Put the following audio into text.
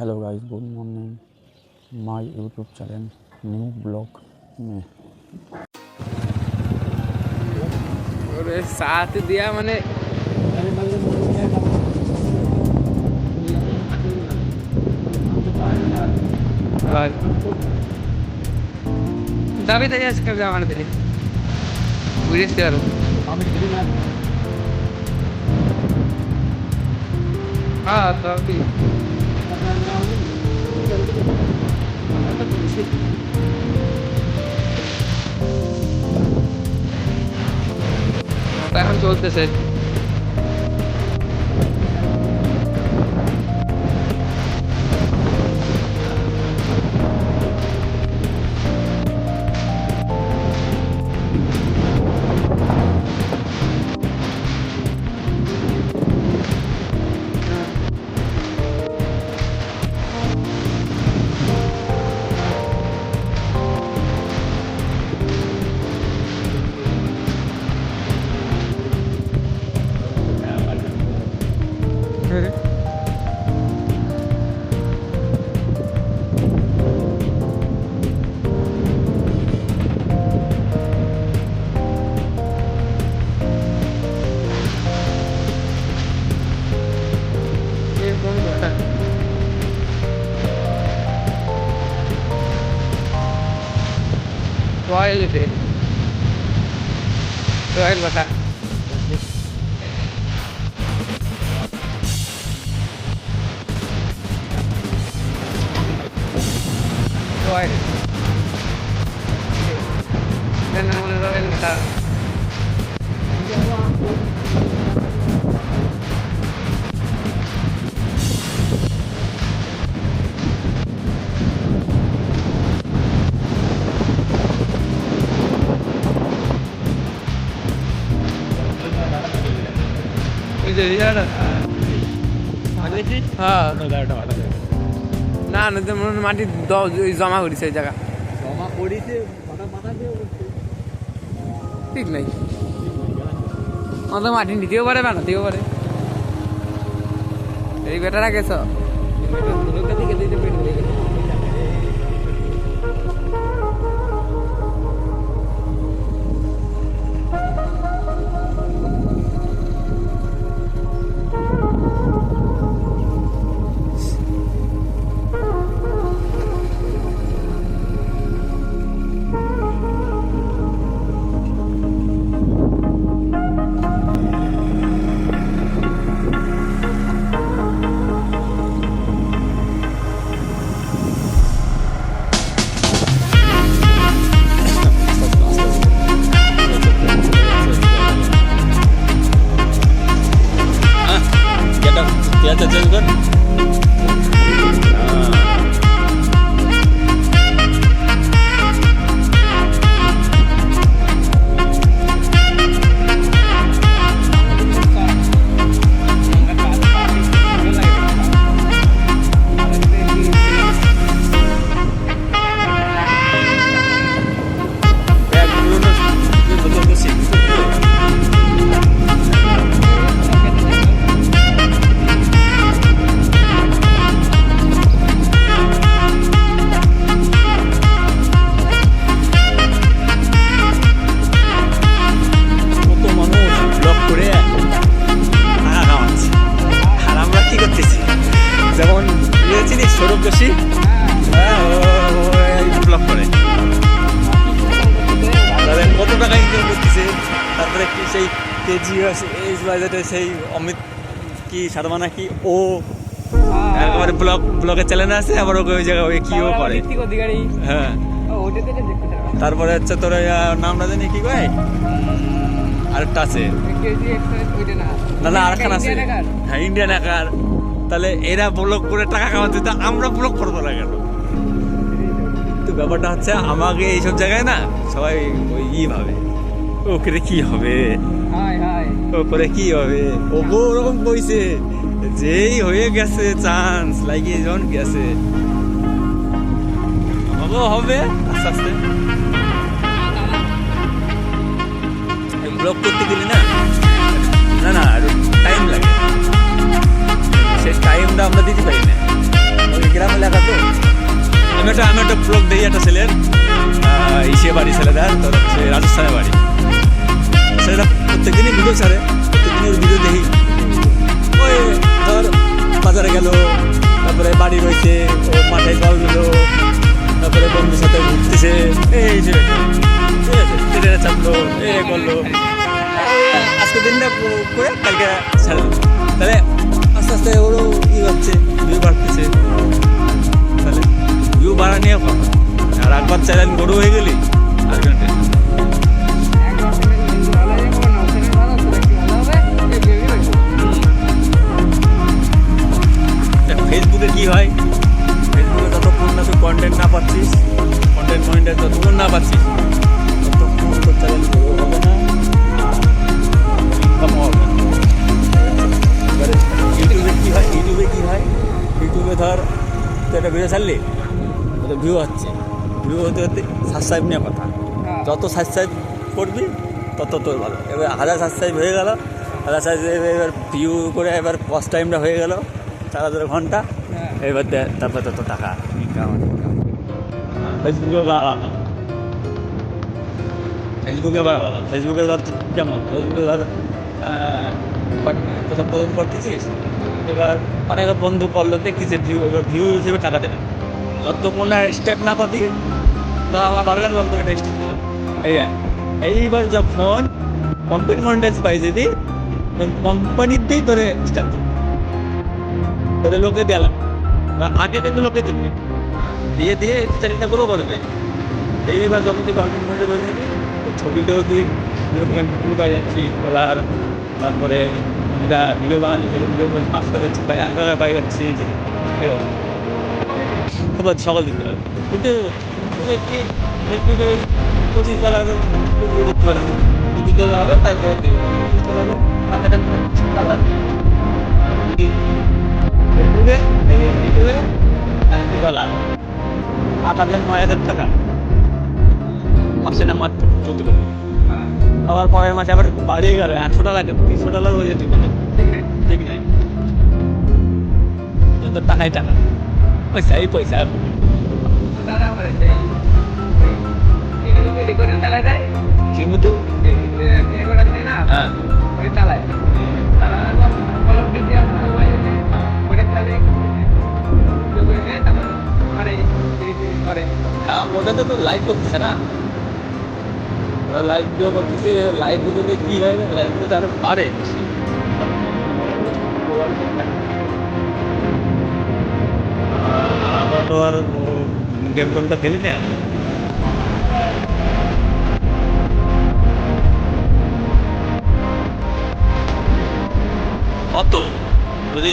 Hello guys, good morning my YouTube channel new blog में। और साथ दिया मैंने दाबी तरी आज कब जावाने तेरे वीडियोस करो हाँ तभी এখন চলতেছে रॉयल थे रॉयल बता रॉयल रॉयल बता হ্যাঁ না না মাটি জমা করেছে এই জায়গা জমা করেছে ঠিক নাই আমাদের মাটি নিতেও পারে বানাতেও পারে এই বেটারা গেছ क्या चेंज कर যেমন চিনিস সৌরভ যোশী ব্লগ করে তাদের কত টাকা ইনকাম করতেছে। তারপরে কি সেই কেজি বাজেটে সেই অমিত কি সাদমানা কি ও একেবারে ব্লগের চ্যানেল আছে, আবার ওকে ওই জায়গায় ওই কিও করে। হ্যাঁ তারপরে হচ্ছে তোর নামটা জানি কি কয় আরেকটা আছে না না আরেকখান আছে হ্যাঁ ইন্ডিয়ান হ্যাকার। তাহলে এরা ব্লগ করে টাকা কামাচ্ছে তো আমরা ব্লগ করবো না কেন? তো ব্যাপারটা হচ্ছে আমাকে এইসব জায়গায় না সবাই ওই ভাবে ও করে কি হবে ও করে কি হবে ও ওরকম কইছে যেই হয়ে গেছে চান্স লাগিয়ে যখন গেছে আমাকেও হবে আস্তে আস্তে। ব্লগ করতে গেলে না না না টাইম লাগে, সেই টাইমটা আমরা দিতে পারি না। গ্রামে লেখা তো। আমি একটা ব্লগ দিই একটা ছেলের, ইসে বাড়ি ছেলেটার, তোর হচ্ছে রাজস্থানের বাড়ি। ছেলেটা প্রত্যেকদিনই ভিডিও ছাড়ে, প্রত্যেকদিন ওর ভিডিও দেখি। ওই ধর বাজারে গেল, তারপরে বাড়ি রয়েছে, ও মাঠে জল দিল, তারপরে বন্ধুর সাথে ঘুরতেছে, এই যে ঠিক আছে, ট্রেনে চাপলো, এ করলো। আজকে দিনটা করে কালকে ছাড়লো, তাহলে আস্তে আস্তে ওরও হচ্ছে, ভিউ বাড়তেছে। তাহলে ভিউ বাড়া নিয়ে কথা, আর একবার চ্যানেল বড় হয়ে গেলি আর কেন ফেসবুকে কি হয়, ফেসবুকে যতক্ষণ না তুই কন্টেন্ট না পাচ্ছিস, কন্টেন্ট যতক্ষণ না পাচ্ছিস ততক্ষণ তোর চ্যানেল গ্রো হবে না, ইনকাম হবে না। এবারে ইউটিউবে কী হয়, ইউটিউবে ধর তুই একটা ভিডিও ছাড়লি, ওদের ভিউ হচ্ছে, ভিউ হতে হতে সাবস্ক্রাইব নিয়ে কথা, যত সাবস্ক্রাইব করবি তত তোর ভালো। এবার 1000 সাবস্ক্রাইব হয়ে গেল, 1000 সাবস্ক্রাইব এবার ভিউ করে এবার ওয়াচ টাইমটা হয়ে গেল 4000 ঘন্টা, এবার তারপর তত টাকা ইনকাম। ফেসবুকে ধর যেমন ফেসবুকে ধর প্রথম করতেছিস, এবার অনেক বন্ধু করলো দেখতেছে ভিউ, এবার ভিউ হিসেবে টাকা দেবে, যতক্ষণ না স্টেপ না পাবি তো আমার বারবার বন্ধু এটা স্টেপ দিল। এইবার যখন কোম্পানি মনিটাইজ পাই, যদি কোম্পানিতেই তোরে স্টার্ট তোদের লোকে দিলাম, আগে কিন্তু লোকে দিবি, দিয়ে চ্যানেলটা গ্রো করবে। এইবার যখন তুই কন্টেন্ট মনিটাইজ করে দিবি, ছবিতেও তুই পাই যাচ্ছি বলার, তারপরে ভিডিও পাই যাচ্ছি, এবার সকল দিতে হবে। কিন্তু ফেসবুকে 25 করতে পারে হবে, তারপরে ইউটিউবে 8,000-9,000 টাকা মাসে না মাত্র চলতে পারে। আবার পরের মাসে আবার বাড়িয়ে গেল 800 টাকা, 300 টাকা হয়ে যেতে পারে, ঠিক নাই? যত টাকাই টাকা, পয়সাই পয়সা। কিন্তু ওটা তো লাইভ করতেছে না, লাইভ ভিডিও করতেছে, লাইভ ভিডিওতে কি হয়, লাইভ ভিডিওতে আরো পারে। আমরা তো আর গেম টেমটা খেলি না। অত যদি